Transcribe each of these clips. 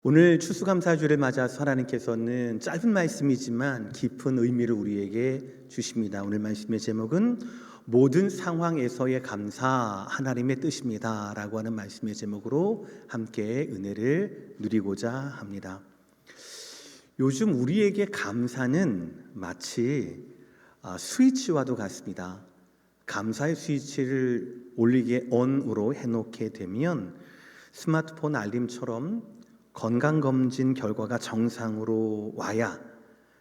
오늘 추수감사주를 맞아서 하나님께서는 짧은 말씀이지만 깊은 의미를 우리에게 주십니다. 오늘 말씀의 제목은 모든 상황에서의 감사 하나님의 뜻입니다 라고 하는 말씀의 제목으로 함께 은혜를 누리고자 합니다. 요즘 우리에게 감사는 마치 스위치와도 같습니다. 감사의 스위치를 올리게 ON으로 해놓게 되면 스마트폰 알림처럼 건강검진 결과가 정상으로 와야,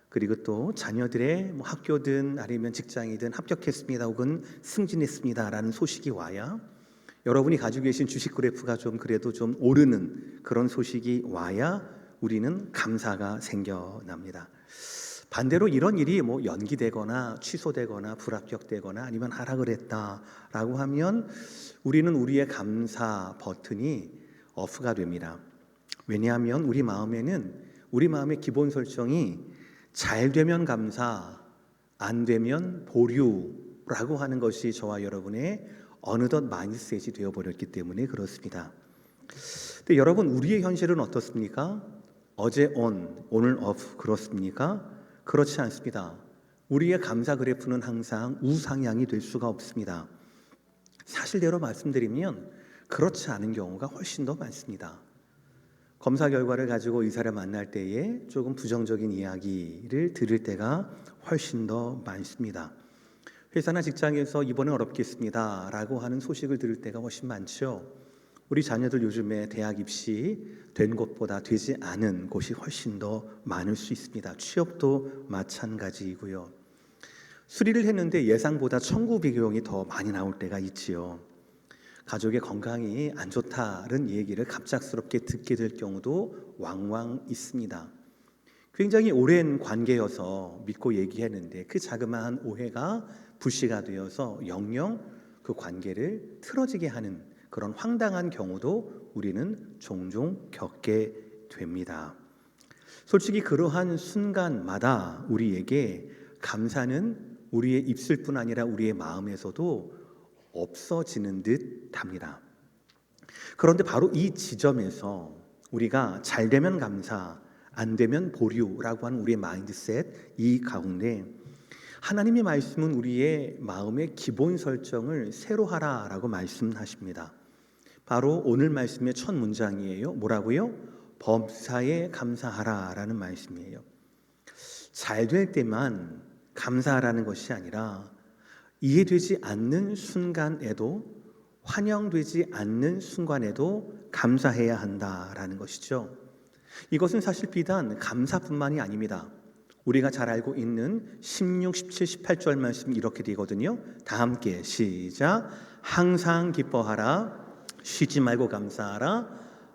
그리고 또 자녀들의 학교든 아니면 직장이든 합격했습니다 혹은 승진했습니다 라는 소식이 와야, 여러분이 가지고 계신 주식 그래프가 그래도 좀 오르는 그런 소식이 와야 우리는 감사가 생겨납니다. 반대로 이런 일이 연기되거나 취소되거나 불합격되거나 아니면 하락을 했다라고 하면 우리는 우리의 감사 버튼이 오프가 됩니다. 왜냐하면 우리 마음의 기본 설정이 잘 되면 감사, 안 되면 보류라고 하는 것이 저와 여러분의 어느덧 마인드셋이 되어버렸기 때문에 그렇습니다. 근데 여러분, 우리의 현실은 어떻습니까? 어제 on, 오늘 off 그렇습니까? 그렇지 않습니다. 우리의 감사 그래프는 항상 우상향이 될 수가 없습니다. 사실대로 말씀드리면 그렇지 않은 경우가 훨씬 더 많습니다. 검사 결과를 가지고 의사를 만날 때에 조금 부정적인 이야기를 들을 때가 훨씬 더 많습니다. 회사나 직장에서 이번에 어렵겠습니다 라고 하는 소식을 들을 때가 훨씬 많죠. 우리 자녀들 요즘에 대학 입시 된 곳보다 되지 않은 곳이 훨씬 더 많을 수 있습니다. 취업도 마찬가지이고요. 수리를 했는데 예상보다 청구 비용이 더 많이 나올 때가 있지요. 가족의 건강이 안 좋다는 얘기를 갑작스럽게 듣게 될 경우도 왕왕 있습니다. 굉장히 오랜 관계여서 믿고 얘기했는데 그 자그마한 오해가 불씨가 되어서 영영 그 관계를 틀어지게 하는 그런 황당한 경우도 우리는 종종 겪게 됩니다. 솔직히 그러한 순간마다 우리에게 감사는 우리의 입술뿐 아니라 우리의 마음에서도 없어지는 듯 합니다. 그런데 바로 이 지점에서 우리가 잘 되면 감사, 안 되면 보류라고 하는 우리의 마인드셋, 이 가운데 하나님의 말씀은 우리의 마음의 기본 설정을 새로 하라라고 말씀하십니다. 바로 오늘 말씀의 첫 문장이에요. 뭐라고요? 범사에 감사하라라는 말씀이에요. 잘 될 때만 감사하라는 것이 아니라 이해되지 않는 순간에도, 환영되지 않는 순간에도 감사해야 한다라는 것이죠. 이것은 사실 비단 감사뿐만이 아닙니다. 우리가 잘 알고 있는 16, 17, 18절 말씀 이렇게 되거든요. 다 함께 시작. 항상 기뻐하라, 쉬지 말고 감사하라,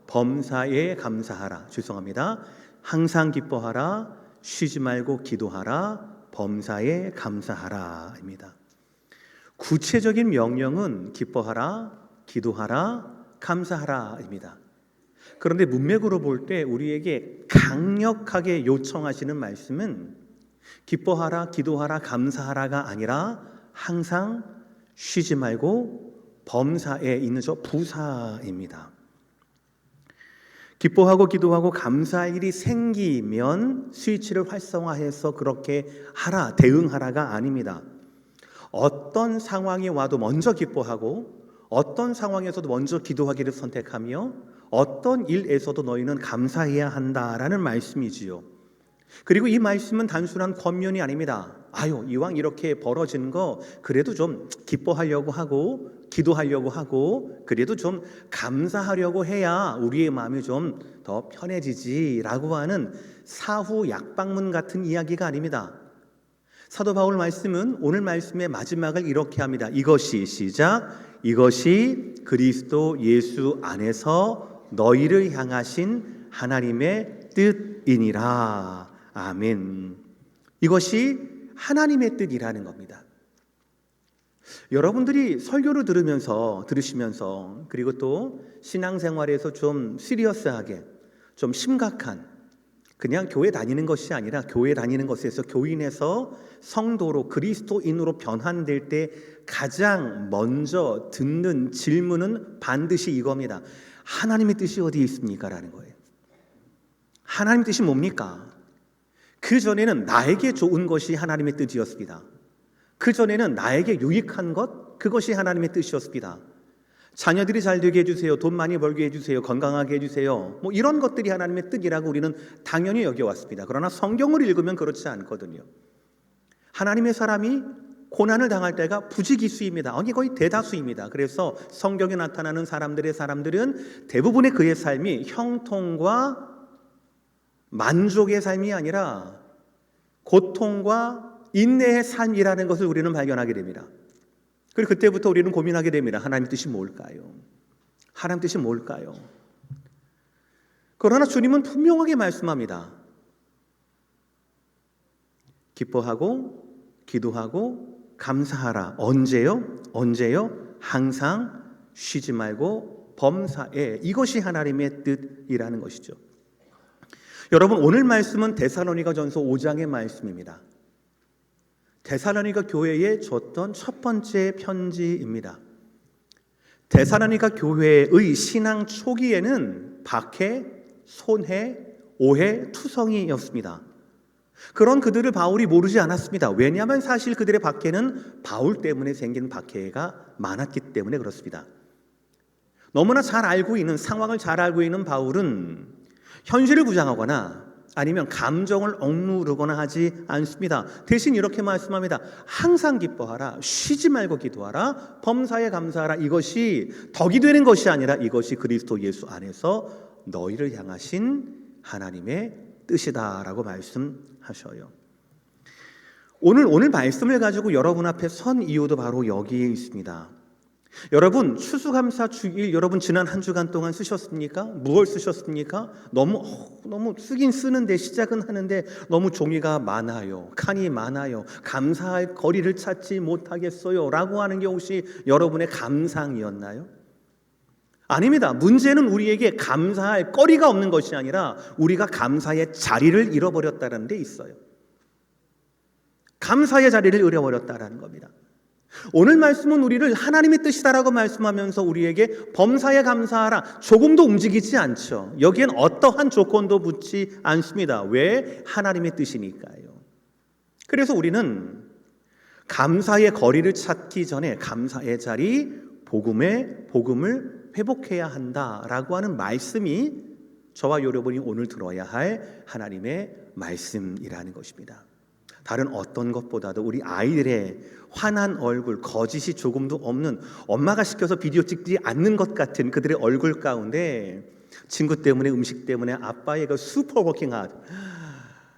범사에 감사하라. 죄송합니다. 항상 기뻐하라, 쉬지 말고 기도하라, 범사에 감사하라입니다. 구체적인 명령은 기뻐하라, 기도하라, 감사하라입니다. 그런데 문맥으로 볼 때 우리에게 강력하게 요청하시는 말씀은 기뻐하라, 기도하라, 감사하라가 아니라 항상 쉬지 말고 범사에 있는 저 부사입니다. 기뻐하고 기도하고 감사할 일이 생기면 스위치를 활성화해서 그렇게 하라, 대응하라가 아닙니다. 어떤 상황이 와도 먼저 기뻐하고 어떤 상황에서도 먼저 기도하기를 선택하며 어떤 일에서도 너희는 감사해야 한다라는 말씀이지요. 그리고 이 말씀은 단순한 권면이 아닙니다. 이왕 이렇게 벌어지는 거 그래도 좀 기뻐하려고 하고 기도하려고 하고 그래도 좀 감사하려고 해야 우리의 마음이 좀 더 편해지지라고 하는 사후 약방문 같은 이야기가 아닙니다. 사도 바울 말씀은 오늘 말씀의 마지막을 이렇게 합니다. 이것이 시작, 이것이 그리스도 예수 안에서 너희를 향하신 하나님의 뜻이니라. 아멘. 이것이 하나님의 뜻이라는 겁니다. 여러분들이 설교를 들으시면서 그리고 또 신앙생활에서 좀 시리어스하게, 좀 심각한, 그냥 교회 다니는 것이 아니라 교회 다니는 것에서 교인에서 성도로 그리스도인으로 변환될 때 가장 먼저 듣는 질문은 반드시 이겁니다. 하나님의 뜻이 어디에 있습니까? 라는 거예요. 하나님 뜻이 뭡니까? 그 전에는 나에게 좋은 것이 하나님의 뜻이었습니다. 그 전에는 나에게 유익한 것, 그것이 하나님의 뜻이었습니다. 자녀들이 잘 되게 해주세요. 돈 많이 벌게 해주세요. 건강하게 해주세요. 뭐 이런 것들이 하나님의 뜻이라고 우리는 당연히 여겨왔습니다. 그러나 성경을 읽으면 그렇지 않거든요. 하나님의 사람이 고난을 당할 때가 부지기수입니다. 아니 거의 대다수입니다. 그래서 성경에 나타나는 사람들은 대부분의 그의 삶이 형통과 만족의 삶이 아니라 고통과 인내의 삶이라는 것을 우리는 발견하게 됩니다. 그리고 그때부터 우리는 고민하게 됩니다. 하나님 뜻이 뭘까요? 하나님 뜻이 뭘까요? 그러나 주님은 분명하게 말씀합니다. 기뻐하고 기도하고 감사하라. 언제요? 언제요? 항상 쉬지 말고 범사에. 이것이 하나님의 뜻이라는 것이죠. 여러분, 오늘 말씀은 데살로니가전서 5장의 말씀입니다. 데살로니가 교회에 줬던 첫 번째 편지입니다. 데살로니가 교회의 신앙 초기에는 박해, 손해, 오해, 투성이였습니다. 그런 그들을 바울이 모르지 않았습니다. 왜냐하면 사실 그들의 박해는 바울 때문에 생긴 박해가 많았기 때문에 그렇습니다. 너무나 잘 알고 있는 상황을 잘 알고 있는 바울은 현실을 부정하거나 아니면 감정을 억누르거나 하지 않습니다. 대신 이렇게 말씀합니다. 항상 기뻐하라. 쉬지 말고 기도하라. 범사에 감사하라. 이것이 덕이 되는 것이 아니라 이것이 그리스도 예수 안에서 너희를 향하신 하나님의 뜻이다라고 말씀하셔요. 오늘 말씀을 가지고 여러분 앞에 선 이유도 바로 여기에 있습니다. 여러분, 추수감사 주일 여러분 지난 한 주간 동안 쓰셨습니까? 무엇 쓰셨습니까? 너무 쓰긴 쓰는데 시작은 하는데 너무 종이가 많아요. 칸이 많아요. 감사할 거리를 찾지 못하겠어요 라고 하는 게 혹시 여러분의 감상이었나요? 아닙니다. 문제는 우리에게 감사할 거리가 없는 것이 아니라 우리가 감사의 자리를 잃어버렸다는 데 있어요. 감사의 자리를 잃어버렸다는 겁니다. 오늘 말씀은 우리를 하나님의 뜻이다라고 말씀하면서 우리에게 범사에 감사하라. 조금도 움직이지 않죠. 여기엔 어떠한 조건도 붙지 않습니다. 왜? 하나님의 뜻이니까요. 그래서 우리는 감사의 거리를 찾기 전에 감사의 자리, 복음을 회복해야 한다라고 하는 말씀이 저와 여러분이 오늘 들어야 할 하나님의 말씀이라는 것입니다. 다른 어떤 것보다도 우리 아이들의 환한 얼굴, 거짓이 조금도 없는, 엄마가 시켜서 비디오 찍지 않는 것 같은 그들의 얼굴 가운데 친구 때문에, 음식 때문에 아빠의 그 슈퍼워킹 하드.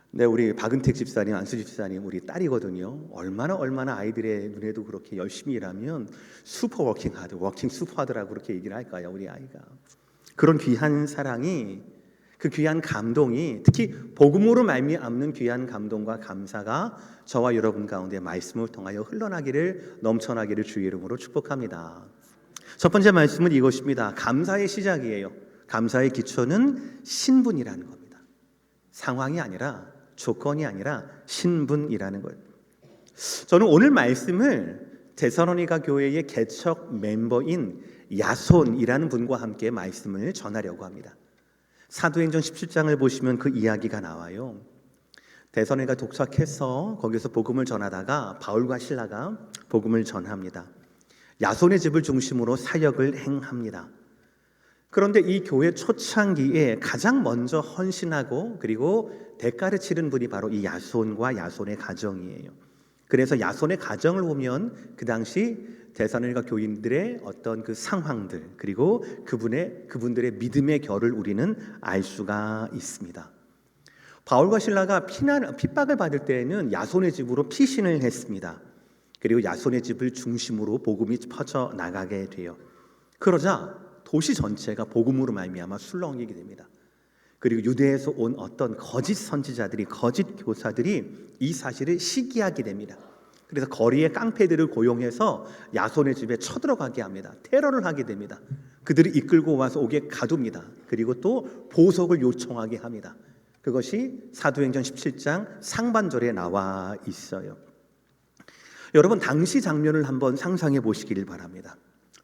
네, 우리 박은택 집사님, 안수 집사님 우리 딸이거든요. 얼마나 아이들의 눈에도 그렇게 열심히 일하면 슈퍼워킹 하드, 워킹 슈퍼하드라고 그렇게 얘기를 할까요? 우리 아이가. 그런 귀한 사랑이, 그 귀한 감동이, 특히 복음으로 말미암는 귀한 감동과 감사가 저와 여러분 가운데 말씀을 통하여 흘러나기를, 넘쳐나기를 주의 이름으로 축복합니다. 첫 번째 말씀은 이것입니다. 감사의 시작이에요. 감사의 기초는 신분이라는 겁니다. 상황이 아니라, 조건이 아니라 신분이라는 거예요. 저는 오늘 말씀을 데살로니가 교회의 개척 멤버인 야손이라는 분과 함께 말씀을 전하려고 합니다. 사도행전 17장을 보시면 그 이야기가 나와요. 데살로니가 도착해서 거기서 복음을 전하다가 바울과 실라가 복음을 전합니다. 야손의 집을 중심으로 사역을 행합니다. 그런데 이 교회 초창기에 가장 먼저 헌신하고 그리고 대가를 치른 분이 바로 이 야손과 야손의 가정이에요. 그래서 야손의 가정을 보면 그 당시 데살로니가 교인들의 어떤 그 상황들, 그리고 그분들의 믿음의 결을 우리는 알 수가 있습니다. 바울과 실라가 핍박을 받을 때에는 야손의 집으로 피신을 했습니다. 그리고 야손의 집을 중심으로 복음이 퍼져 나가게 돼요. 그러자 도시 전체가 복음으로 말미암아 술렁이게 됩니다. 그리고 유대에서 온 어떤 거짓 선지자들이, 거짓 교사들이 이 사실을 시기하게 됩니다. 그래서 거리의 깡패들을 고용해서 야손의 집에 쳐들어가게 합니다. 테러를 하게 됩니다. 그들이 이끌고 와서 옥에 가둡니다. 그리고 또 보석을 요청하게 합니다. 그것이 사도행전 17장 상반절에 나와 있어요. 여러분, 당시 장면을 한번 상상해 보시길 바랍니다.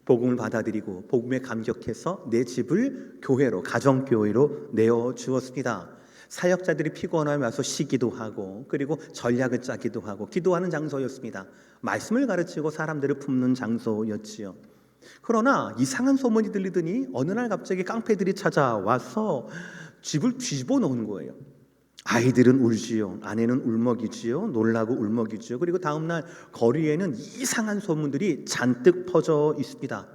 복음을 받아들이고 복음에 감격해서 내 집을 교회로, 가정교회로 내어주었습니다. 사역자들이 피곤하면 와서 쉬기도 하고 그리고 전략을 짜기도 하고 기도하는 장소였습니다. 말씀을 가르치고 사람들을 품는 장소였지요. 그러나 이상한 소문이 들리더니 어느 날 갑자기 깡패들이 찾아와서 집을 뒤집어 놓은 거예요. 아이들은 울지요. 아내는 울먹이지요. 놀라고 울먹이지요. 그리고 다음날 거리에는 이상한 소문들이 잔뜩 퍼져 있습니다.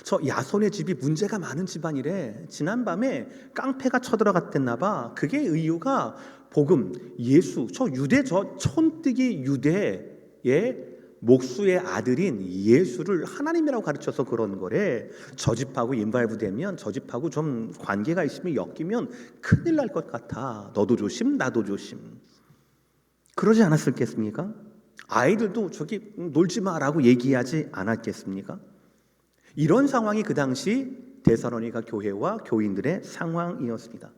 저 야손의 집이 문제가 많은 집안이래. 지난밤에 깡패가 쳐들어갔댔나 봐. 그게 이유가 복음, 예수, 저 유대, 저 촌뜨기 유대의 목수의 아들인 예수를 하나님이라고 가르쳐서 그런 거래. 저 집하고 인발부되면 저 집하고 좀 관계가 있으면 엮이면 큰일 날 것 같아. 너도 조심 나도 조심. 그러지 않았을겠습니까? 아이들도 저기 놀지 마라고 얘기하지 않았겠습니까? 이런 상황이 그 당시 데살로니가 교회와 교인들의 상황이었습니다.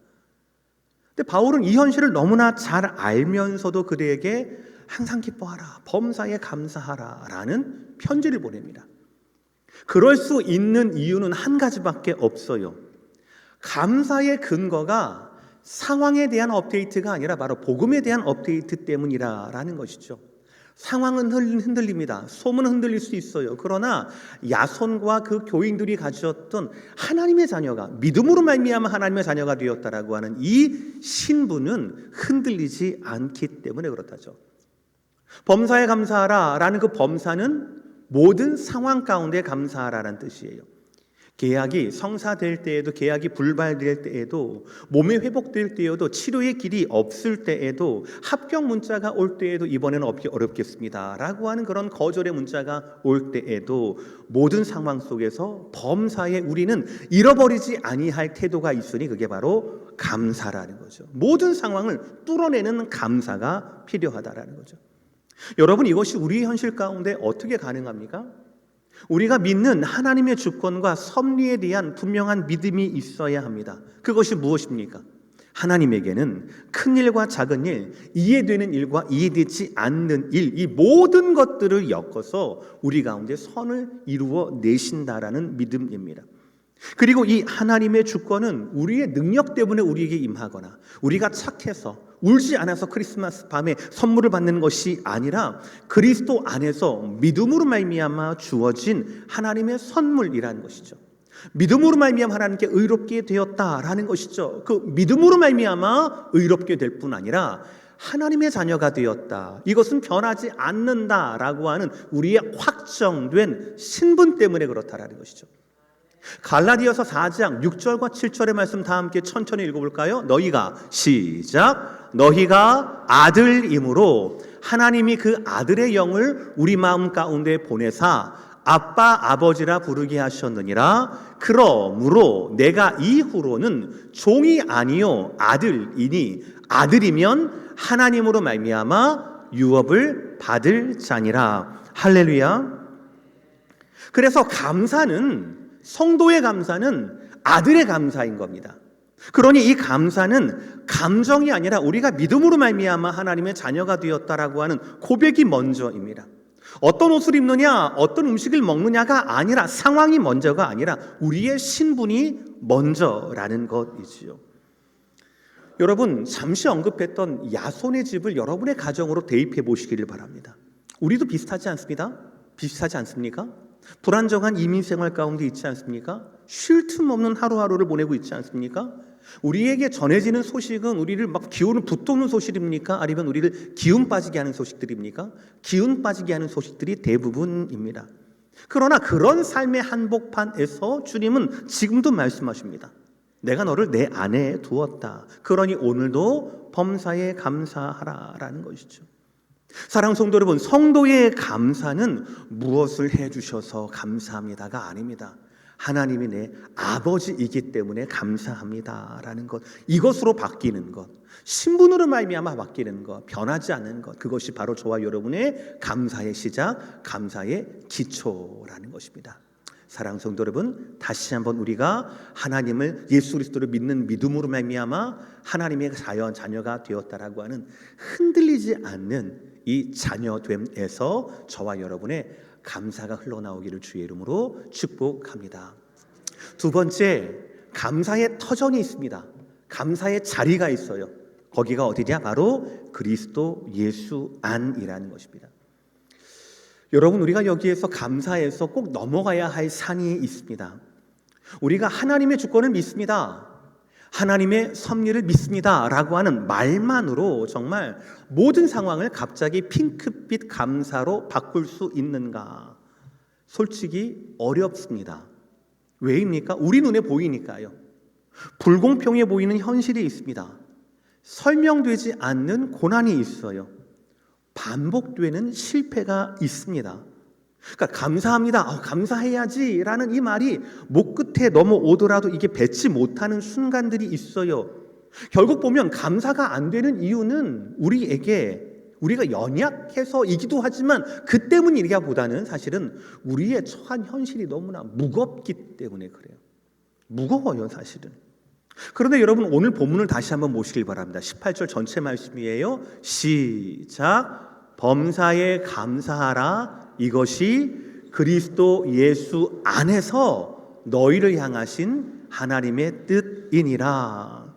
근데 바울은 이 현실을 너무나 잘 알면서도 그들에게 항상 기뻐하라, 범사에 감사하라 라는 편지를 보냅니다. 그럴 수 있는 이유는 한 가지밖에 없어요. 감사의 근거가 상황에 대한 업데이트가 아니라 바로 복음에 대한 업데이트 때문이라는 것이죠. 상황은 흔들립니다. 소문은 흔들릴 수 있어요. 그러나 야손과 그 교인들이 가졌던 하나님의 자녀가 믿음으로 말미암아 하나님의 자녀가 되었다라고 하는 이 신분은 흔들리지 않기 때문에 그렇다죠. 범사에 감사하라 라는 그 범사는 모든 상황 가운데 감사하라는 뜻이에요. 계약이 성사될 때에도, 계약이 불발될 때에도, 몸이 회복될 때에도, 치료의 길이 없을 때에도, 합격 문자가 올 때에도 이번에는 어렵겠습니다 라고 하는 그런 거절의 문자가 올 때에도 모든 상황 속에서 범사에 우리는 잃어버리지 아니할 태도가 있으니 그게 바로 감사라는 거죠. 모든 상황을 뚫어내는 감사가 필요하다라는 거죠. 여러분, 이것이 우리의 현실 가운데 어떻게 가능합니까? 우리가 믿는 하나님의 주권과 섭리에 대한 분명한 믿음이 있어야 합니다. 그것이 무엇입니까? 하나님에게는 큰 일과 작은 일, 이해되는 일과 이해되지 않는 일, 이 모든 것들을 엮어서 우리 가운데 선을 이루어 내신다라는 믿음입니다. 그리고 이 하나님의 주권은 우리의 능력 때문에 우리에게 임하거나 우리가 착해서 울지 않아서 크리스마스 밤에 선물을 받는 것이 아니라 그리스도 안에서 믿음으로 말미암아 주어진 하나님의 선물이라는 것이죠. 믿음으로 말미암아 하나님께 의롭게 되었다라는 것이죠. 그 믿음으로 말미암아 의롭게 될 뿐 아니라 하나님의 자녀가 되었다. 이것은 변하지 않는다라고 하는 우리의 확정된 신분 때문에 그렇다라는 것이죠. 갈라디아서 4장 6절과 7절의 말씀 다 함께 천천히 읽어볼까요? 너희가 시작. 너희가 아들이므로 하나님이 그 아들의 영을 우리 마음 가운데 보내사 아빠 아버지라 부르게 하셨느니라. 그러므로 내가 이후로는 종이 아니요 아들이니 아들이면 하나님으로 말미암아 유업을 받을 자니라. 할렐루야. 그래서 감사는, 성도의 감사는 아들의 감사인 겁니다. 그러니 이 감사는 감정이 아니라 우리가 믿음으로 말미암아 하나님의 자녀가 되었다라고 하는 고백이 먼저입니다. 어떤 옷을 입느냐, 어떤 음식을 먹느냐가 아니라, 상황이 먼저가 아니라 우리의 신분이 먼저라는 것이지요. 여러분, 잠시 언급했던 야손의 집을 여러분의 가정으로 대입해 보시기를 바랍니다. 우리도 비슷하지 않습니다? 비슷하지 않습니까? 불안정한 이민 생활 가운데 있지 않습니까? 쉴 틈 없는 하루하루를 보내고 있지 않습니까? 우리에게 전해지는 소식은 우리를 막 기운을 붙도는 소식입니까? 아니면 우리를 기운 빠지게 하는 소식들입니까? 기운 빠지게 하는 소식들이 대부분입니다. 그러나 그런 삶의 한복판에서 주님은 지금도 말씀하십니다. 내가 너를 내 안에 두었다. 그러니 오늘도 범사에 감사하라라는 것이죠. 사랑하는 성도 여러분, 성도의 감사는 무엇을 해주셔서 감사합니다가 아닙니다. 하나님이 내 아버지이기 때문에 감사합니다라는 것, 이것으로 바뀌는 것, 신분으로 말미암아 바뀌는 것, 변하지 않는 것, 그것이 바로 저와 여러분의 감사의 시작, 감사의 기초라는 것입니다. 사랑하는 성도 여러분, 다시 한번 우리가 하나님을, 예수 그리스도를 믿는 믿음으로 말미암아 하나님의 자녀가 되었다라고 하는 흔들리지 않는 이 자녀됨에서 저와 여러분의 감사가 흘러나오기를 주의 이름으로 축복합니다. 두 번째, 감사의 터전이 있습니다. 감사의 자리가 있어요. 거기가 어디냐? 바로 그리스도 예수 안이라는 것입니다. 여러분, 우리가 여기에서 감사해서 꼭 넘어가야 할 산이 있습니다. 우리가 하나님의 주권을 믿습니다, 하나님의 섭리를 믿습니다 라고 하는 말만으로 정말 모든 상황을 갑자기 핑크빛 감사로 바꿀 수 있는가? 솔직히 어렵습니다. 왜입니까? 우리 눈에 보이니까요. 불공평해 보이는 현실이 있습니다. 설명되지 않는 고난이 있어요. 반복되는 실패가 있습니다. 그러니까 감사합니다, 감사해야지 라는 이 말이 목 끝에 넘어오더라도 이게 뱉지 못하는 순간들이 있어요. 결국 보면 감사가 안 되는 이유는 우리가 연약해서이기도 하지만 그 때문이기보다는 사실은 우리의 처한 현실이 너무나 무겁기 때문에 그래요. 무거워요, 사실은. 그런데 여러분, 오늘 본문을 다시 한번 보시길 바랍니다. 18절 전체 말씀이에요. 시작. 범사에 감사하라. 이것이 그리스도 예수 안에서 너희를 향하신 하나님의 뜻이니라.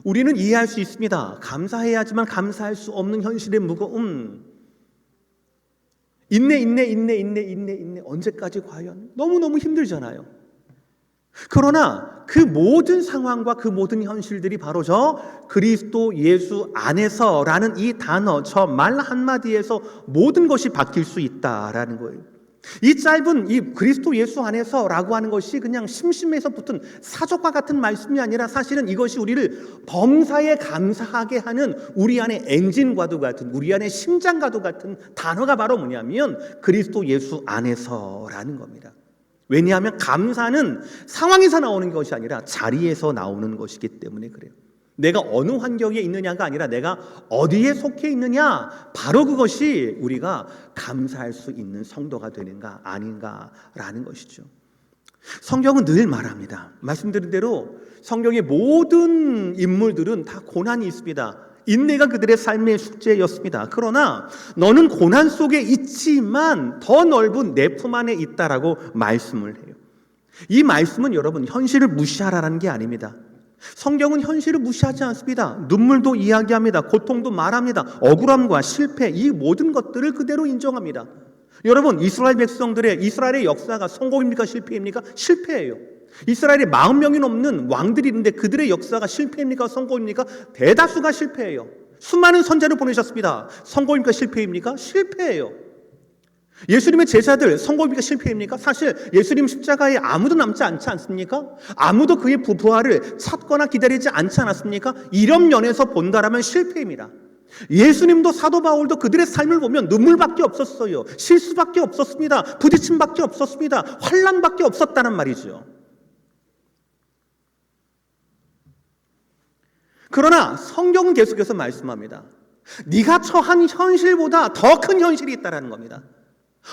우리는 이해할 수 있습니다. 감사해야지만 감사할 수 없는 현실의 무거움. 인내. 언제까지 과연? 너무너무 힘들잖아요. 그러나 그 모든 상황과 그 모든 현실들이 바로 저 그리스도 예수 안에서라는 이 단어, 저 말 한마디에서 모든 것이 바뀔 수 있다라는 거예요. 이 짧은 이 그리스도 예수 안에서라고 하는 것이 그냥 심심해서 붙은 사족과 같은 말씀이 아니라 사실은 이것이 우리를 범사에 감사하게 하는 우리 안의 엔진과도 같은, 우리 안의 심장과도 같은 단어가 바로 뭐냐면 그리스도 예수 안에서라는 겁니다. 왜냐하면 감사는 상황에서 나오는 것이 아니라 자리에서 나오는 것이기 때문에 그래요. 내가 어느 환경에 있느냐가 아니라 내가 어디에 속해 있느냐, 바로 그것이 우리가 감사할 수 있는 성도가 되는가 아닌가라는 것이죠. 성경은 늘 말합니다. 말씀드린 대로 성경의 모든 인물들은 다 고난이 있습니다. 인내가 그들의 삶의 숙제였습니다. 그러나 너는 고난 속에 있지만 더 넓은 내 품 안에 있다라고 말씀을 해요. 이 말씀은 여러분 현실을 무시하라는 게 아닙니다. 성경은 현실을 무시하지 않습니다. 눈물도 이야기합니다. 고통도 말합니다. 억울함과 실패, 이 모든 것들을 그대로 인정합니다. 여러분, 이스라엘의 역사가 성공입니까? 실패입니까? 실패예요. 이스라엘에 40명이 넘는 왕들이 있는데 그들의 역사가 실패입니까? 성공입니까? 대다수가 실패예요. 수많은 선자를 보내셨습니다. 성공입니까? 실패입니까? 실패예요. 예수님의 제자들 성공입니까? 실패입니까? 사실 예수님 십자가에 아무도 남지 않지 않습니까? 아무도 그의 부활을 찾거나 기다리지 않지 않았습니까? 이런 면에서 본다라면 실패입니다. 예수님도 사도 바울도 그들의 삶을 보면 눈물밖에 없었어요. 실수밖에 없었습니다. 부딪힘밖에 없었습니다. 환난밖에 없었다는 말이죠. 그러나 성경은 계속해서 말씀합니다. 네가 처한 현실보다 더 큰 현실이 있다는 겁니다.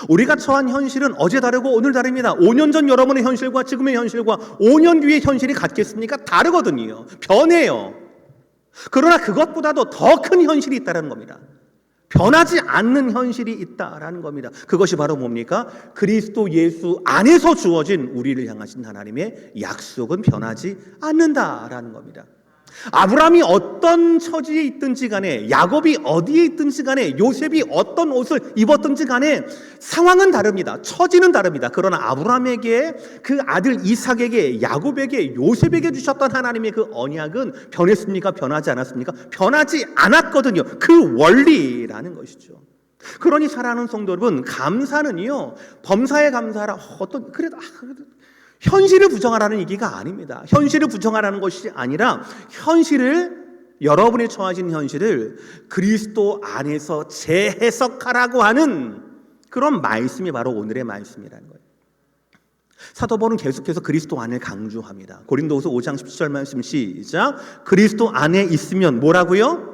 우리가 처한 현실은 어제 다르고 오늘 다릅니다. 5년 전 여러분의 현실과 지금의 현실과 5년 뒤의 현실이 같겠습니까? 다르거든요. 변해요. 그러나 그것보다도 더 큰 현실이 있다는 겁니다. 변하지 않는 현실이 있다라는 겁니다. 그것이 바로 뭡니까? 그리스도 예수 안에서 주어진 우리를 향하신 하나님의 약속은 변하지 않는다라는 겁니다. 아브라함이 어떤 처지에 있든지 간에, 야곱이 어디에 있든지 간에, 요셉이 어떤 옷을 입었든지 간에 상황은 다릅니다. 처지는 다릅니다. 그러나 아브라함에게, 그 아들 이삭에게, 야곱에게, 요셉에게 주셨던 하나님의 그 언약은 변했습니까? 변하지 않았습니까? 변하지 않았거든요. 그 원리라는 것이죠. 그러니 사랑하는 성도 여러분, 감사는요, 범사에 감사하라. 그래도 현실을 부정하라는 얘기가 아닙니다. 현실을 부정하라는 것이 아니라 여러분이 처하신 현실을 그리스도 안에서 재해석하라고 하는 그런 말씀이 바로 오늘의 말씀이라는 거예요. 사도 바울은 계속해서 그리스도 안을 강조합니다. 고린도후서 5장 17절 말씀 시작. 그리스도 안에 있으면 뭐라고요?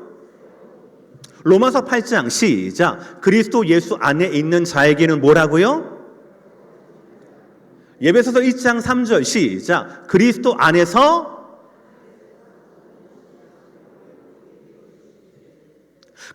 로마서 8장 시작. 그리스도 예수 안에 있는 자에게는 뭐라고요? 에베소서 1장 3절 시작. 그리스도 안에서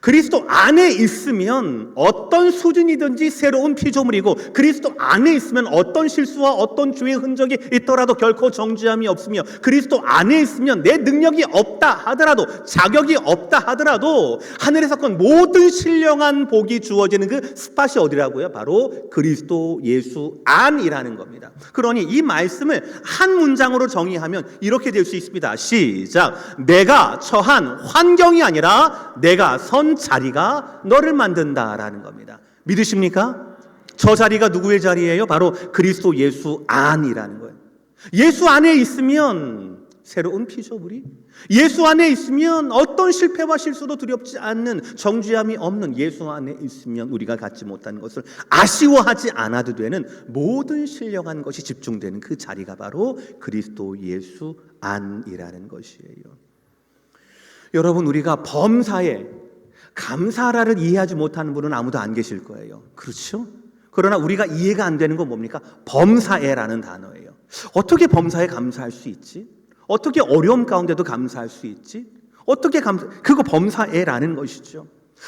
그리스도 안에 있으면 어떤 수준이든지 새로운 피조물이고, 그리스도 안에 있으면 어떤 실수와 어떤 죄의 흔적이 있더라도 결코 정죄함이 없으며, 그리스도 안에 있으면 내 능력이 없다 하더라도, 자격이 없다 하더라도 하늘에서건 모든 신령한 복이 주어지는 그 스팟이 어디라고요? 바로 그리스도 예수 안이라는 겁니다. 그러니 이 말씀을 한 문장으로 정의하면 이렇게 될 수 있습니다. 시작. 내가 처한 환경이 아니라 내가 선 자리가 너를 만든다라는 겁니다. 믿으십니까? 저 자리가 누구의 자리예요? 바로 그리스도 예수 안이라는 거예요. 예수 안에 있으면 새로운 피조물이, 예수 안에 있으면 어떤 실패와 실수도 두렵지 않는, 정죄함이 없는 예수 안에 있으면 우리가 갖지 못하는 것을 아쉬워하지 않아도 되는 모든 신령한 것이 집중되는 그 자리가 바로 그리스도 예수 안이라는 것이에요. 여러분, 우리가 범사에 감사라를 이해하지 못하는 분은 아무도 안 계실 거예요. 그렇죠? 그러나 우리가 이해가 안 되는 건 뭡니까? 범사에라는 단어예요. 어떻게 범사에 감사할 수 있지? 어떻게 어려움 가운데도 감사할 수 있지? 어떻게 그거 범사에라는 것이죠.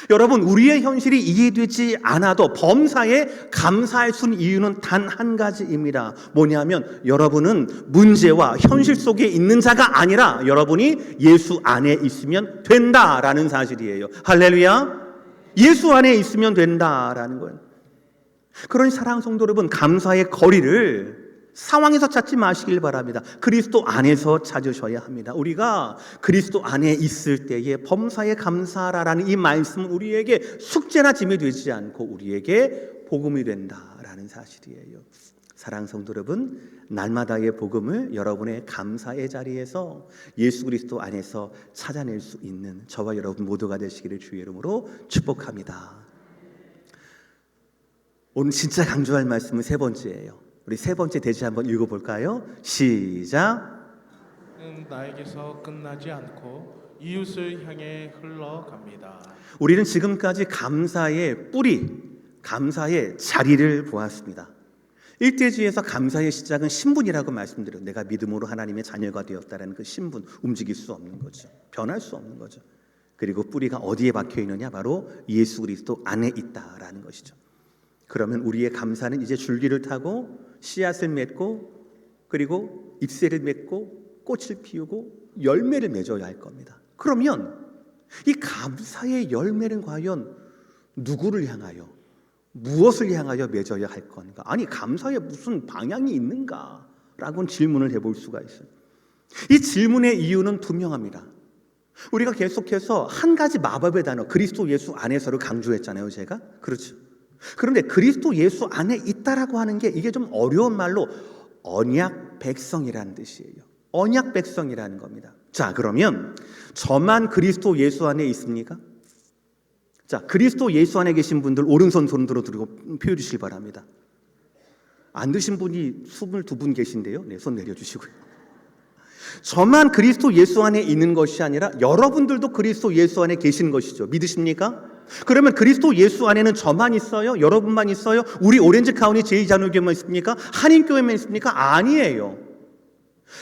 여러분, 우리의 현실이 이해되지 않아도 범사에 감사할 수 있는 이유는 단 한 가지입니다. 뭐냐면 여러분은 문제와 현실 속에 있는 자가 아니라 여러분이 예수 안에 있으면 된다라는 사실이에요. 할렐루야. 예수 안에 있으면 된다라는 거예요. 그러니 사랑하는 성도 여러분, 감사의 거리를 상황에서 찾지 마시길 바랍니다. 그리스도 안에서 찾으셔야 합니다. 우리가 그리스도 안에 있을 때에 범사에 감사라는 이 말씀은 우리에게 숙제나 짐이 되지 않고 우리에게 복음이 된다라는 사실이에요. 사랑하는 성도 여러분, 날마다의 복음을 여러분의 감사의 자리에서 예수 그리스도 안에서 찾아낼 수 있는 저와 여러분 모두가 되시기를 주의 이름으로 축복합니다. 오늘 진짜 강조할 말씀은 세 번째예요. 우리 세 번째 대지 한번 읽어볼까요? 시작. 나에게서 끝나지 않고 이웃을 향해 흘러갑니다. 우리는 지금까지 감사의 뿌리, 감사의 자리를 보았습니다. 1대지에서 감사의 시작은 신분이라고 말씀드려요. 내가 믿음으로 하나님의 자녀가 되었다는 그 신분, 움직일 수 없는 거죠. 변할 수 없는 거죠. 그리고 뿌리가 어디에 박혀 있느냐? 바로 예수 그리스도 안에 있다라는 것이죠. 그러면 우리의 감사는 이제 줄기를 타고 씨앗을 맺고 그리고 잎새를 맺고 꽃을 피우고 열매를 맺어야 할 겁니다. 그러면 이 감사의 열매는 과연 누구를 향하여, 무엇을 향하여 맺어야 할 건가? 아니, 감사에 무슨 방향이 있는가? 라고는 질문을 해볼 수가 있어요. 이 질문의 이유는 투명합니다. 우리가 계속해서 한 가지 마법의 단어, 그리스도 예수 안에서를 강조했잖아요, 제가. 그렇죠. 그런데 그리스도 예수 안에 있다라고 하는 게 이게 좀 어려운 말로 언약 백성이라는 뜻이에요. 언약 백성이라는 겁니다. 자, 그러면 저만 그리스도 예수 안에 있습니까? 자, 그리스도 예수 안에 계신 분들 오른손 손들어 들고 표해 주시기 바랍니다. 안 드신 분이 22분 계신데요. 네, 손 내려주시고요. 저만 그리스도 예수 안에 있는 것이 아니라 여러분들도 그리스도 예수 안에 계신 것이죠. 믿으십니까? 그러면 그리스도 예수 안에는 저만 있어요? 여러분만 있어요? 우리 오렌지 카운티 제2잔울교회만 있습니까? 한인교회만 있습니까? 아니에요.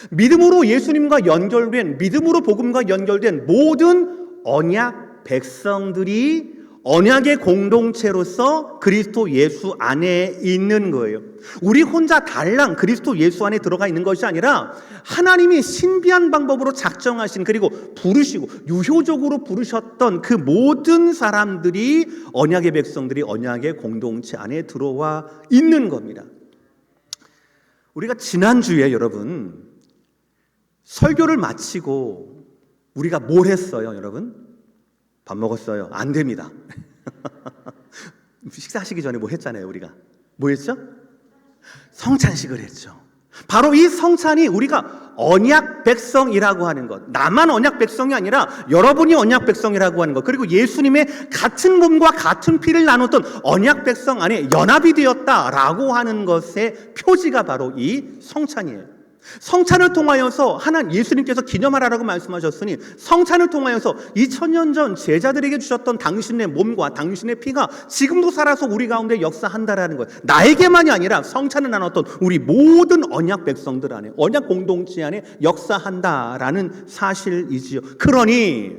믿음으로 예수님과 연결된, 믿음으로 복음과 연결된 모든 언약 백성들이 언약의 공동체로서 그리스도 예수 안에 있는 거예요. 우리 혼자 달랑 그리스도 예수 안에 들어가 있는 것이 아니라 하나님이 신비한 방법으로 작정하신, 그리고 부르시고 유효적으로 부르셨던 그 모든 사람들이, 언약의 백성들이 언약의 공동체 안에 들어와 있는 겁니다. 우리가 지난주에 여러분 설교를 마치고 우리가 뭘 했어요, 여러분? 밥 먹었어요? 안 됩니다. 식사하시기 전에 뭐 했잖아요, 우리가. 뭐 했죠? 성찬식을 했죠. 바로 이 성찬이 우리가 언약 백성이라고 하는 것, 나만 언약 백성이 아니라 여러분이 언약 백성이라고 하는 것, 그리고 예수님의 같은 몸과 같은 피를 나눴던 언약 백성 안에 연합이 되었다라고 하는 것의 표지가 바로 이 성찬이에요. 성찬을 통하여서 하나님 예수님께서 기념하라고 말씀하셨으니, 성찬을 통하여서 2000년 전 제자들에게 주셨던 당신의 몸과 당신의 피가 지금도 살아서 우리 가운데 역사한다라는 것, 나에게만이 아니라 성찬을 나눴던 우리 모든 언약 백성들 안에, 언약 공동체 안에 역사한다라는 사실이지요. 그러니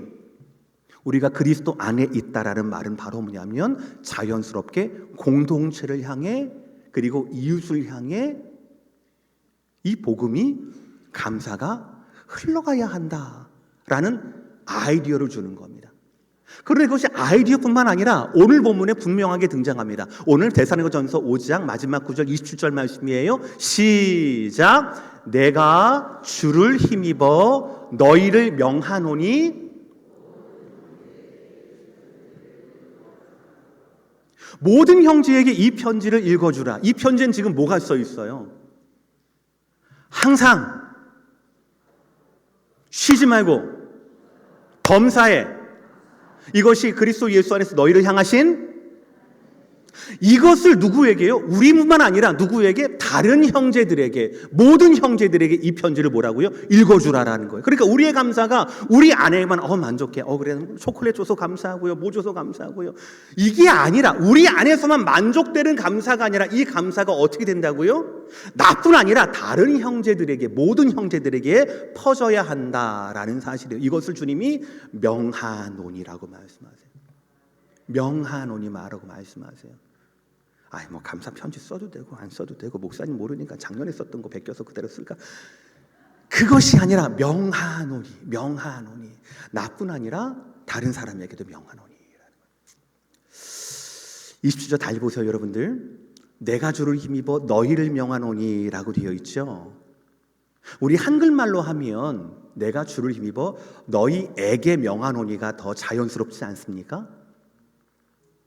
우리가 그리스도 안에 있다라는 말은 바로 뭐냐면 자연스럽게 공동체를 향해 그리고 이웃을 향해 이 복음이 감사가 흘러가야 한다라는 아이디어를 주는 겁니다. 그런데 그것이 아이디어뿐만 아니라 오늘 본문에 분명하게 등장합니다. 오늘 데살로니가전서 5장 마지막 9절 27절 말씀이에요. 시작. 내가 주를 힘입어 너희를 명하노니 모든 형제에게 이 편지를 읽어주라. 이 편지는 지금 뭐가 써 있어요? 항상 쉬지 말고 범사에 이것이 그리스도 예수 안에서 너희를 향하신 이것을 누구에게요? 우리뿐만 아니라 누구에게? 다른 형제들에게, 모든 형제들에게 이 편지를 뭐라고요? 읽어주라라는 거예요. 그러니까 우리의 감사가 우리 안에만 만족해. 그래 초콜릿 줘서 감사하고요, 뭐 줘서 감사하고요. 이게 아니라 우리 안에서만 만족되는 감사가 아니라 이 감사가 어떻게 된다고요? 나뿐 아니라 다른 형제들에게, 모든 형제들에게 퍼져야 한다라는 사실이에요. 이것을 주님이 명하노니라고 말씀하세요. 명하노니 말하고 말씀하세요. 뭐 감사 편지 써도 되고 안 써도 되고 목사님 모르니까 작년에 썼던 거 베껴서 그대로 쓸까? 그것이 아니라 명하노니, 명하노니. 나뿐 아니라 다른 사람에게도 명하노니. 27절 다 읽으세요, 여러분들. 내가 주를 힘입어 너희를 명하노니라고 되어 있죠. 우리 한글말로 하면 내가 주를 힘입어 너희에게 명하노니가 더 자연스럽지 않습니까?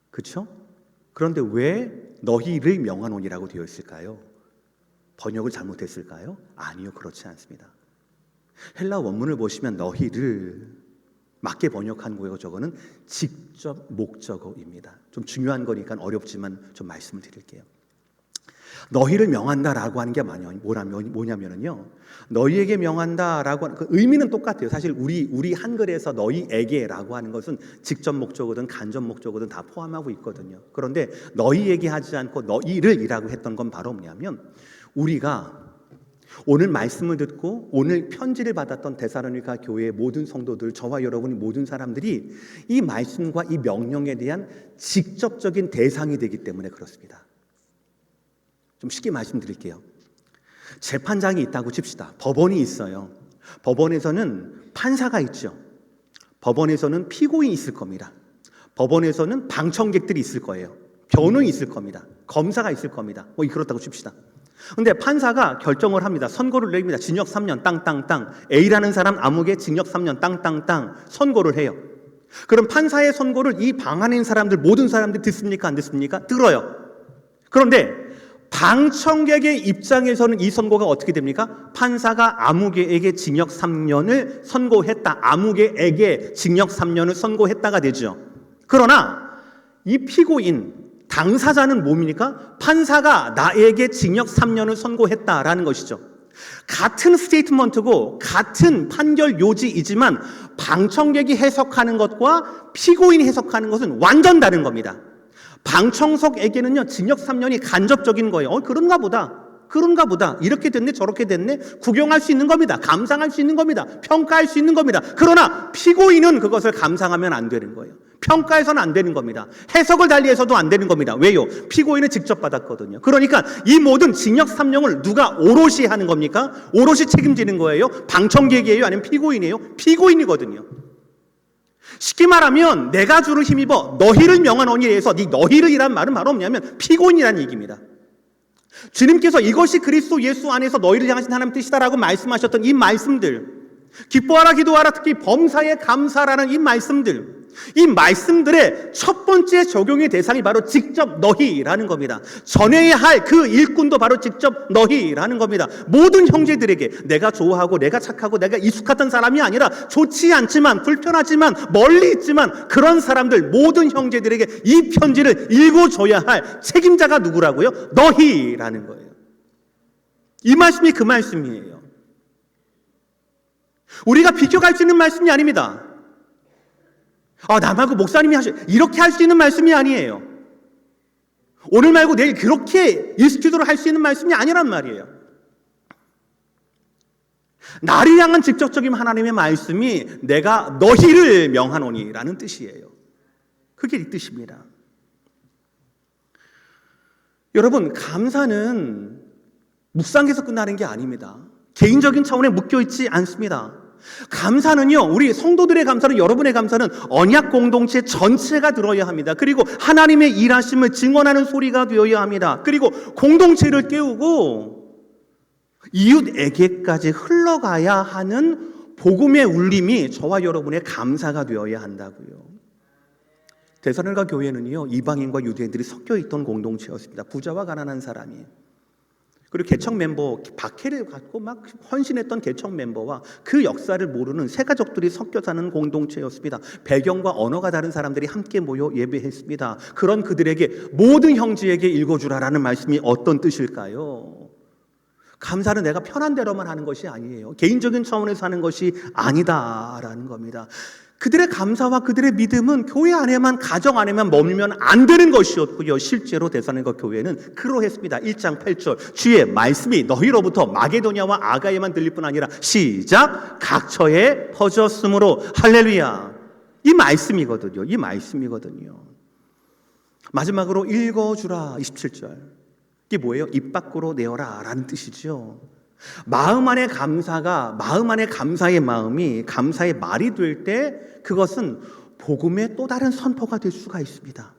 그렇죠? 그런데 왜 너희를 명하노니라고 되어 있을까요? 번역을 잘못했을까요? 아니요, 그렇지 않습니다. 헬라 원문을 보시면 너희를 맞게 번역한 거예요. 저거는 직접 목적어입니다. 좀 중요한 거니까 어렵지만 좀 말씀을 드릴게요. 너희를 명한다라고 하는 게 뭐냐면요. 너희에게 명한다라고 하는 그 의미는 똑같아요. 사실 우리 한글에서 너희에게라고 하는 것은 직접 목적어든 간접 목적어든 다 포함하고 있거든요. 그런데 너희에게 하지 않고 너희를이라고 했던 건 바로 뭐냐면 우리가 오늘 말씀을 듣고 오늘 편지를 받았던 데살로니가 교회의 모든 성도들, 저와 여러분이 모든 사람들이 이 말씀과 이 명령에 대한 직접적인 대상이 되기 때문에 그렇습니다. 좀 쉽게 말씀드릴게요. 재판장이 있다고 칩시다. 법원이 있어요. 법원에서는 판사가 있죠. 법원에서는 피고인이 있을 겁니다. 법원에서는 방청객들이 있을 거예요. 변호인이 있을 겁니다. 검사가 있을 겁니다. 그렇다고 칩시다. 근데 판사가 결정을 합니다. 선고를 내립니다. 징역 3년 땅땅땅. A라는 사람 아무개 징역 3년 땅땅땅 선고를 해요. 그럼 판사의 선고를 이 방 안에 있는 사람들 모든 사람들이 듣습니까? 안 듣습니까? 들어요. 그런데 방청객의 입장에서는 이 선고가 어떻게 됩니까? 판사가 아무개에게 징역 3년을 선고했다. 아무개에게 징역 3년을 선고했다가 되죠. 그러나 이 피고인, 당사자는 뭡니까? 판사가 나에게 징역 3년을 선고했다라는 것이죠. 같은 스테이트먼트고 같은 판결 요지이지만 방청객이 해석하는 것과 피고인이 해석하는 것은 완전 다른 겁니다. 방청석에게는요 징역 3년이 간접적인 거예요. 그런가 보다 이렇게 됐네 저렇게 됐네 구경할 수 있는 겁니다. 감상할 수 있는 겁니다. 평가할 수 있는 겁니다. 그러나 피고인은 그것을 감상하면 안 되는 거예요. 평가해서는 안 되는 겁니다. 해석을 달리해서도 안 되는 겁니다. 왜요? 피고인은 직접 받았거든요. 그러니까 이 모든 징역 3년을 누가 오롯이 하는 겁니까? 오롯이 책임지는 거예요? 방청객이에요? 아니면 피고인이에요? 피고인이거든요. 쉽게 말하면 내가 주를 힘입어 너희를 명하노니에 대해서 이 너희를이란 말은 바로 뭐냐면 피고인이라는 얘기입니다. 주님께서 이것이 그리스도 예수 안에서 너희를 향하신 하나님 뜻이다라고 말씀하셨던 이 말씀들, 기뻐하라 기도하라 특히 범사에 감사라는 이 말씀들의 첫 번째 적용의 대상이 바로 직접 너희라는 겁니다. 전해야 할 그 일꾼도 바로 직접 너희라는 겁니다. 모든 형제들에게 내가 좋아하고 내가 착하고 내가 익숙했던 사람이 아니라 좋지 않지만 불편하지만 멀리 있지만 그런 사람들 모든 형제들에게 이 편지를 읽어줘야 할 책임자가 누구라고요? 너희라는 거예요. 이 말씀이 그 말씀이에요. 우리가 비껴갈 수 있는 말씀이 아닙니다. 나 말고 목사님이 이렇게 할 수 있는 말씀이 아니에요. 오늘 말고 내일 그렇게 일스튜디오로 할 수 있는 말씀이 아니란 말이에요. 나를 향한 직접적인 하나님의 말씀이 내가 너희를 명하노니라는 뜻이에요. 그게 이 뜻입니다. 여러분, 감사는 묵상에서 끝나는 게 아닙니다. 개인적인 차원에 묶여 있지 않습니다. 감사는요, 우리 성도들의 감사는, 여러분의 감사는 언약 공동체 전체가 들어야 합니다. 그리고 하나님의 일하심을 증언하는 소리가 되어야 합니다. 그리고 공동체를 깨우고 이웃에게까지 흘러가야 하는 복음의 울림이 저와 여러분의 감사가 되어야 한다고요. 데살로니가 교회는요, 이방인과 유대인들이 섞여 있던 공동체였습니다. 부자와 가난한 사람이. 그리고 개척 멤버 박해를 갖고 막 헌신했던 개척 멤버와 그 역사를 모르는 세 가족들이 섞여 사는 공동체였습니다. 배경과 언어가 다른 사람들이 함께 모여 예배했습니다. 그런 그들에게 모든 형제에게 읽어주라라는 말씀이 어떤 뜻일까요? 감사는 내가 편한 대로만 하는 것이 아니에요. 개인적인 차원에서 하는 것이 아니다라는 겁니다. 그들의 감사와 그들의 믿음은 교회 안에만, 가정 안에만 머물면 안 되는 것이었고요. 실제로 데살로니가 교회는 그러했습니다. 1장 8절 주의 말씀이 너희로부터 마게도냐와 아가야만 들릴 뿐 아니라 시작 각처에 퍼졌으므로 할렐루야. 이 말씀이거든요. 이 말씀이거든요. 마지막으로 읽어주라 27절. 이게 뭐예요? 입 밖으로 내어라 라는 뜻이죠. 마음 안에 감사가, 마음 안에 감사의 마음이 감사의 말이 될 때 그것은 복음의 또 다른 선포가 될 수가 있습니다.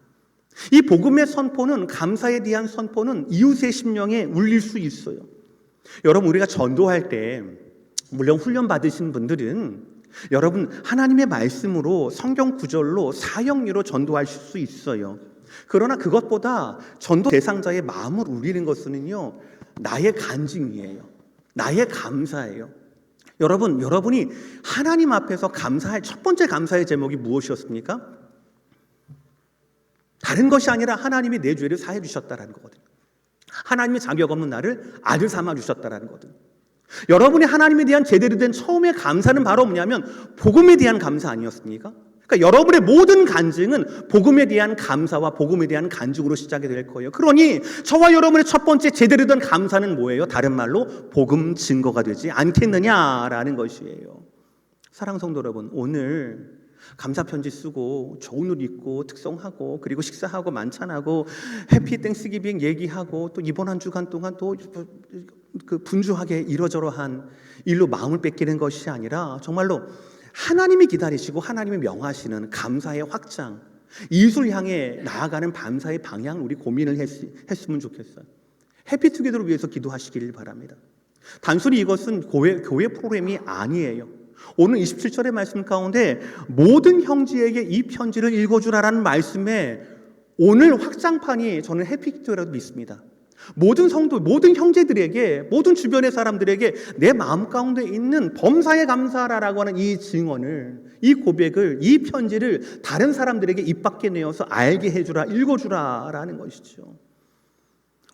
이 복음의 선포는, 감사에 대한 선포는 이웃의 심령에 울릴 수 있어요. 여러분, 우리가 전도할 때 물론 훈련 받으신 분들은 여러분 하나님의 말씀으로, 성경 구절로, 사형리로 전도하실 수 있어요. 그러나 그것보다 전도 대상자의 마음을 울리는 것은요, 나의 간증이에요. 나의 감사예요. 여러분이 하나님 앞에서 감사할 첫 번째 감사의 제목이 무엇이었습니까? 다른 것이 아니라 하나님이 내 죄를 사해 주셨다라는 거거든요. 하나님이 자격 없는 나를 아들 삼아 주셨다라는 거거든요. 여러분이 하나님에 대한 제대로 된 처음의 감사는 바로 뭐냐면 복음에 대한 감사 아니었습니까? 그러니까 여러분의 모든 간증은 복음에 대한 감사와 복음에 대한 간증으로 시작이 될 거예요. 그러니 저와 여러분의 첫 번째 제대로 된 감사는 뭐예요? 다른 말로 복음 증거가 되지 않겠느냐라는 것이에요. 사랑하는 성도 여러분, 오늘 감사 편지 쓰고 좋은 옷 입고 특송하고 그리고 식사하고 만찬하고 해피 땡스기빙 얘기하고 또 이번 한 주간 동안 또 그 분주하게 이러저러한 일로 마음을 뺏기는 것이 아니라 정말로 하나님이 기다리시고 하나님이 명하시는 감사의 확장, 이웃을 향해 나아가는 감사의 방향 우리 고민을 했으면 좋겠어요. 해피투게더를 위해서 기도하시길 바랍니다. 단순히 이것은 교회 프로그램이 아니에요. 오늘 27절의 말씀 가운데 모든 형제에게 이 편지를 읽어주라라는 말씀에 오늘 확장판이 저는 해피투게더라고 믿습니다. 모든 성도, 모든 형제들에게, 모든 주변의 사람들에게 내 마음 가운데 있는 범사에 감사하라고 하는 이 증언을, 이 고백을, 이 편지를 다른 사람들에게 입 밖에 내어서 알게 해주라, 읽어주라라는 것이죠.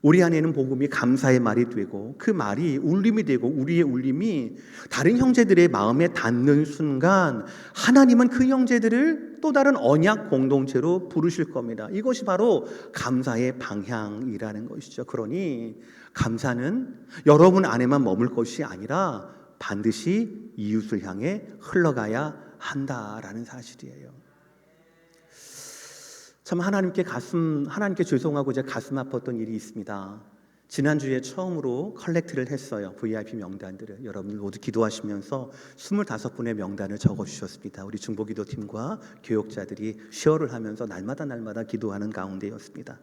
우리 안에는 복음이 감사의 말이 되고 그 말이 울림이 되고 우리의 울림이 다른 형제들의 마음에 닿는 순간 하나님은 그 형제들을 또 다른 언약 공동체로 부르실 겁니다. 이것이 바로 감사의 방향이라는 것이죠. 그러니 감사는 여러분 안에만 머물 것이 아니라 반드시 이웃을 향해 흘러가야 한다라는 사실이에요. 참 하나님께 죄송하고 제 가슴 아팠던 일이 있습니다. 지난주에 처음으로 컬렉트를 했어요. VIP 명단들을. 여러분들 모두 기도하시면서 25분의 명단을 적어주셨습니다. 우리 중보기도팀과 교역자들이 쉐어를 하면서 날마다 기도하는 가운데였습니다.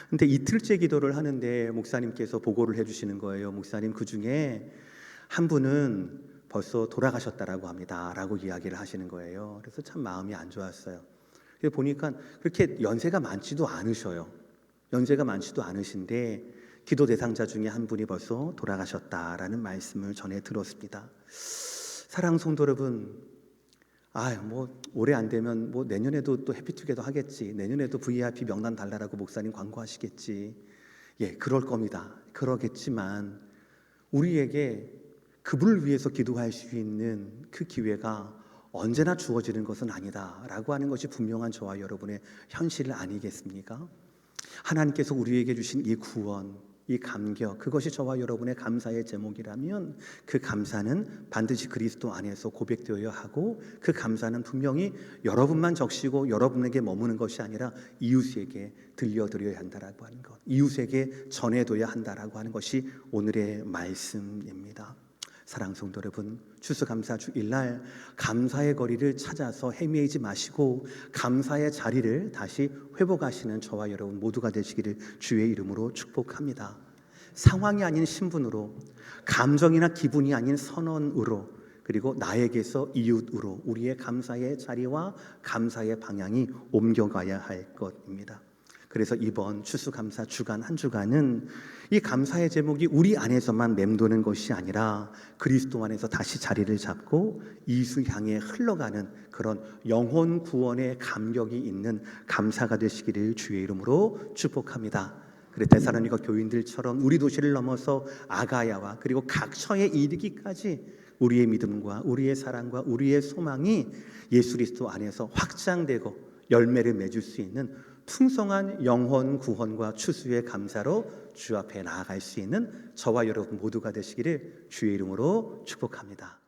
근데 이틀째 기도를 하는데 목사님께서 보고를 해주시는 거예요. 목사님, 그 중에 한 분은 벌써 돌아가셨다라고 합니다. 라고 이야기를 하시는 거예요. 그래서 참 마음이 안 좋았어요. 보니까 그렇게 연세가 많지도 않으셔요. 연세가 많지도 않으신데 기도 대상자 중에 한 분이 벌써 돌아가셨다라는 말씀을 전해 들었습니다. 사랑하는 성도 여러분, 올해 안 되면 내년에도 또 해피투게더 하겠지. 내년에도 VIP 명단 달라라고 목사님 광고하시겠지. 예, 그럴 겁니다. 그러겠지만 우리에게 그분을 위해서 기도할 수 있는 그 기회가 언제나 주어지는 것은 아니다라고 하는 것이 분명한 저와 여러분의 현실 아니겠습니까? 하나님께서 우리에게 주신 이 구원, 이 감격, 그것이 저와 여러분의 감사의 제목이라면 그 감사는 반드시 그리스도 안에서 고백되어야 하고, 그 감사는 분명히 여러분만 적시고 여러분에게 머무는 것이 아니라 이웃에게 들려드려야 한다라고 하는 것, 이웃에게 전해둬야 한다라고 하는 것이 오늘의 말씀입니다. 사랑하는 성도 여러분, 추수감사 주일날 감사의 거리를 찾아서 헤매이지 마시고 감사의 자리를 다시 회복하시는 저와 여러분 모두가 되시기를 주의 이름으로 축복합니다. 상황이 아닌 신분으로, 감정이나 기분이 아닌 선언으로, 그리고 나에게서 이웃으로 우리의 감사의 자리와 감사의 방향이 옮겨가야 할 것입니다. 그래서 이번 추수감사 주간 한 주간은 이 감사의 제목이 우리 안에서만 맴도는 것이 아니라 그리스도 안에서 다시 자리를 잡고 이웃을 향해 흘러가는 그런 영혼 구원의 감격이 있는 감사가 되시기를 주의 이름으로 축복합니다. 그래 데살로니가 교인들처럼 우리 도시를 넘어서 아가야와 그리고 각처에 이르기까지 우리의 믿음과 우리의 사랑과 우리의 소망이 예수 그리스도 안에서 확장되고 열매를 맺을 수 있는 풍성한 영혼 구원과 추수의 감사로 주 앞에 나아갈 수 있는 저와 여러분 모두가 되시기를 주의 이름으로 축복합니다.